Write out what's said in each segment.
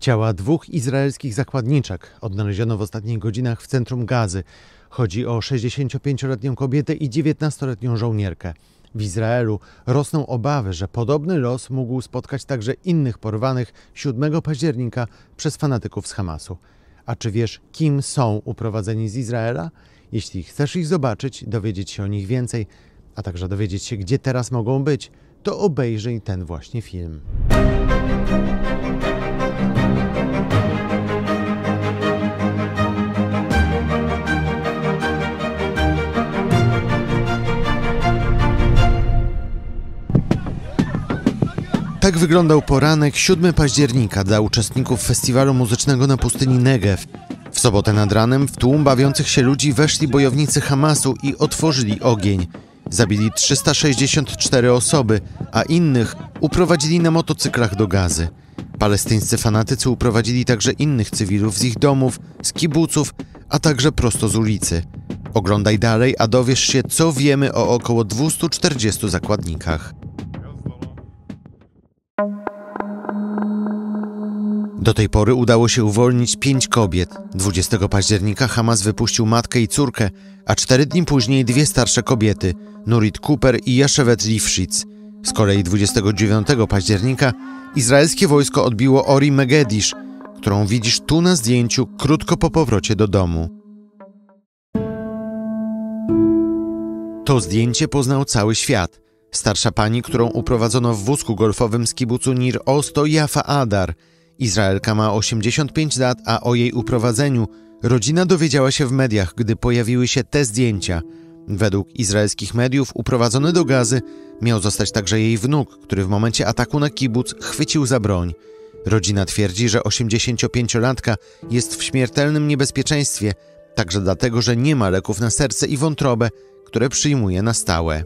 Ciała dwóch izraelskich zakładniczek odnaleziono w ostatnich godzinach w centrum Gazy. Chodzi o 65-letnią kobietę i 19-letnią żołnierkę. W Izraelu rosną obawy, że podobny los mógł spotkać także innych porwanych 7 października przez fanatyków z Hamasu. A czy wiesz, kim są uprowadzeni z Izraela? Jeśli chcesz ich zobaczyć, dowiedzieć się o nich więcej, a także dowiedzieć się, gdzie teraz mogą być, to obejrzyj ten właśnie film. Tak wyglądał poranek 7 października dla uczestników festiwalu muzycznego na pustyni Negev. W sobotę nad ranem w tłum bawiących się ludzi weszli bojownicy Hamasu i otworzyli ogień. Zabili 364 osoby, a innych uprowadzili na motocyklach do Gazy. Palestyńscy fanatycy uprowadzili także innych cywilów z ich domów, z kibuców, a także prosto z ulicy. Oglądaj dalej, a dowiesz się, co wiemy o około 240 zakładnikach. Do tej pory udało się uwolnić 5 kobiet. 20 października Hamas wypuścił matkę i córkę, a 4 dni później 2 starsze kobiety, Nurit Cooper i Yashewet Lifshitz. Z kolei 29 października izraelskie wojsko odbiło Ori Megedish, którą widzisz tu na zdjęciu krótko po powrocie do domu. To zdjęcie poznał cały świat. Starsza pani, którą uprowadzono w wózku golfowym z kibucu Nir Oz, to Yafa Adar. Izraelka ma 85 lat, a o jej uprowadzeniu rodzina dowiedziała się w mediach, gdy pojawiły się te zdjęcia. Według izraelskich mediów uprowadzony do Gazy miał zostać także jej wnuk, który w momencie ataku na kibuc chwycił za broń. Rodzina twierdzi, że 85-latka jest w śmiertelnym niebezpieczeństwie, także dlatego, że nie ma leków na serce i wątrobę, które przyjmuje na stałe.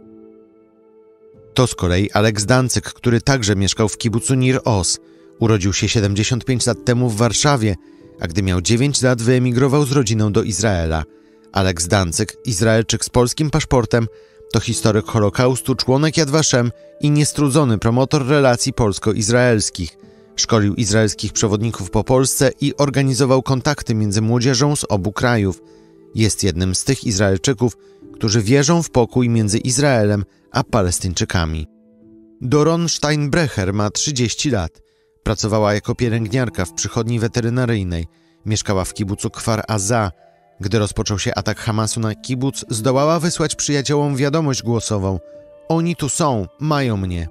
To z kolei Alex Dancyk, który także mieszkał w kibucu Nir Oz. Urodził się 75 lat temu w Warszawie, a gdy miał 9 lat, wyemigrował z rodziną do Izraela. Alex Dancyk, Izraelczyk z polskim paszportem, to historyk Holokaustu, członek Yad Vashem i niestrudzony promotor relacji polsko-izraelskich. Szkolił izraelskich przewodników po Polsce i organizował kontakty między młodzieżą z obu krajów. Jest jednym z tych Izraelczyków, którzy wierzą w pokój między Izraelem a Palestyńczykami. Doron Steinbrecher ma 30 lat. Pracowała jako pielęgniarka w przychodni weterynaryjnej. Mieszkała w kibucu Kfar Aza. Gdy rozpoczął się atak Hamasu na kibuc, zdołała wysłać przyjaciołom wiadomość głosową: oni tu są, mają mnie.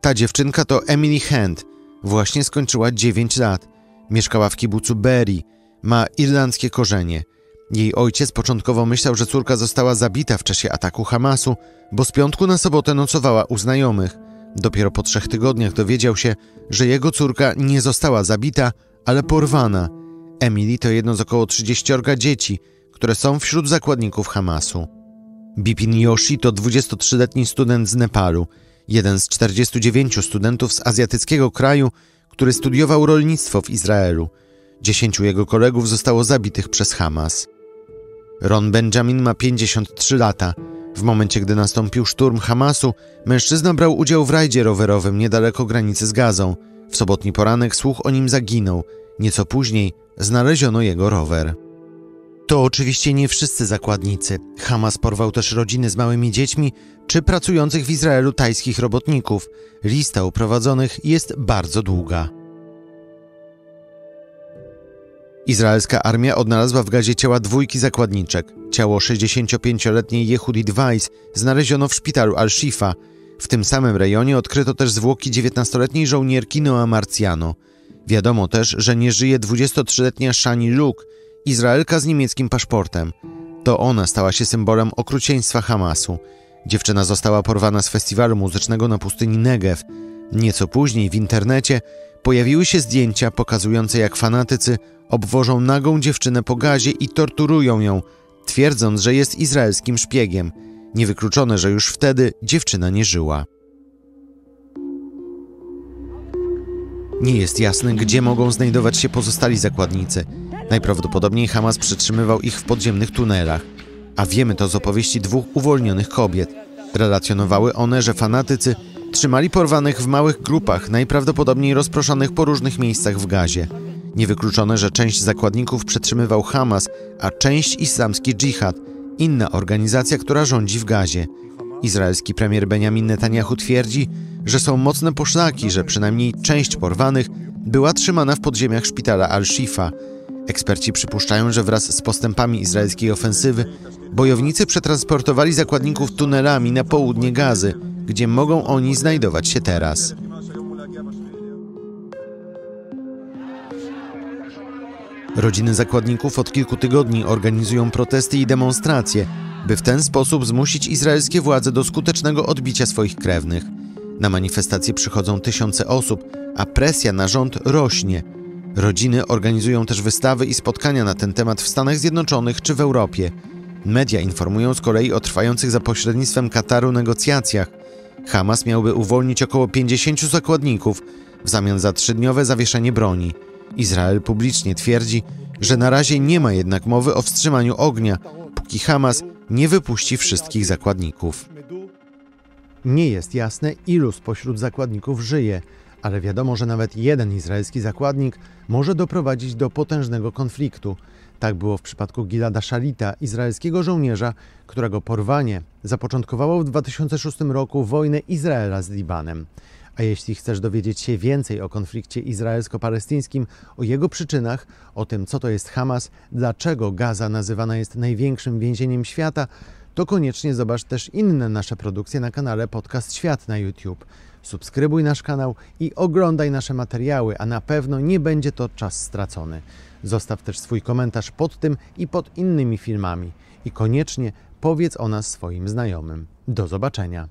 Ta dziewczynka to Emily Hand. Właśnie skończyła 9 lat. Mieszkała w kibucu Be'eri. Ma irlandzkie korzenie. Jej ojciec początkowo myślał, że córka została zabita w czasie ataku Hamasu, bo z piątku na sobotę nocowała u znajomych. Dopiero po 3 tygodniach dowiedział się, że jego córka nie została zabita, ale porwana. Emily to jedno z około 30 dzieci, które są wśród zakładników Hamasu. Bipin Joshi to 23-letni student z Nepalu, jeden z 49 studentów z azjatyckiego kraju, który studiował rolnictwo w Izraelu. 10 jego kolegów zostało zabitych przez Hamas. Ron Benjamin ma 53 lata. W momencie, gdy nastąpił szturm Hamasu, mężczyzna brał udział w rajdzie rowerowym niedaleko granicy z Gazą. W sobotni poranek słuch o nim zaginął. Nieco później znaleziono jego rower. To oczywiście nie wszyscy zakładnicy. Hamas porwał też rodziny z małymi dziećmi czy pracujących w Izraelu tajskich robotników. Lista uprowadzonych jest bardzo długa. Izraelska armia odnalazła w Gazie ciała 2 zakładniczek. Ciało 65-letniej Yehudit Weiss znaleziono w szpitalu Al-Shifa. W tym samym rejonie odkryto też zwłoki 19-letniej żołnierki Noa Marciano. Wiadomo też, że nie żyje 23-letnia Shani Luk, Izraelka z niemieckim paszportem. To ona stała się symbolem okrucieństwa Hamasu. Dziewczyna została porwana z festiwalu muzycznego na pustyni Negev. Nieco później w internecie pojawiły się zdjęcia pokazujące, jak fanatycy obwożą nagą dziewczynę po Gazie i torturują ją, twierdząc, że jest izraelskim szpiegiem. Niewykluczone, że już wtedy dziewczyna nie żyła. Nie jest jasne, gdzie mogą znajdować się pozostali zakładnicy. Najprawdopodobniej Hamas przetrzymywał ich w podziemnych tunelach. A wiemy to z opowieści 2 uwolnionych kobiet. Relacjonowały one, że fanatycy Trzymali porwanych w małych grupach, najprawdopodobniej rozproszonych po różnych miejscach w Gazie. Niewykluczone, że część zakładników przetrzymywał Hamas, a część islamski dżihad, inna organizacja, która rządzi w Gazie. Izraelski premier Benjamin Netanjahu twierdzi, że są mocne poszlaki, że przynajmniej część porwanych była trzymana w podziemiach szpitala Al-Shifa. Eksperci przypuszczają, że wraz z postępami izraelskiej ofensywy bojownicy przetransportowali zakładników tunelami na południe Gazy, gdzie mogą oni znajdować się teraz. Rodziny zakładników od kilku tygodni organizują protesty i demonstracje, by w ten sposób zmusić izraelskie władze do skutecznego odbicia swoich krewnych. Na manifestacje przychodzą tysiące osób, a presja na rząd rośnie. Rodziny organizują też wystawy i spotkania na ten temat w Stanach Zjednoczonych czy w Europie. Media informują z kolei o trwających za pośrednictwem Kataru negocjacjach. Hamas miałby uwolnić około 50 zakładników w zamian za 3-dniowe zawieszenie broni. Izrael publicznie twierdzi, że na razie nie ma jednak mowy o wstrzymaniu ognia, póki Hamas nie wypuści wszystkich zakładników. Nie jest jasne, ilu spośród zakładników żyje, ale wiadomo, że nawet jeden izraelski zakładnik może doprowadzić do potężnego konfliktu. Tak było w przypadku Gilada Szalita, izraelskiego żołnierza, którego porwanie zapoczątkowało w 2006 roku wojnę Izraela z Libanem. A jeśli chcesz dowiedzieć się więcej o konflikcie izraelsko-palestyńskim, o jego przyczynach, o tym, co to jest Hamas, dlaczego Gaza nazywana jest największym więzieniem świata, to koniecznie zobacz też inne nasze produkcje na kanale Podcast Świat na YouTube. Subskrybuj nasz kanał i oglądaj nasze materiały, a na pewno nie będzie to czas stracony. Zostaw też swój komentarz pod tym i pod innymi filmami. I koniecznie powiedz o nas swoim znajomym. Do zobaczenia.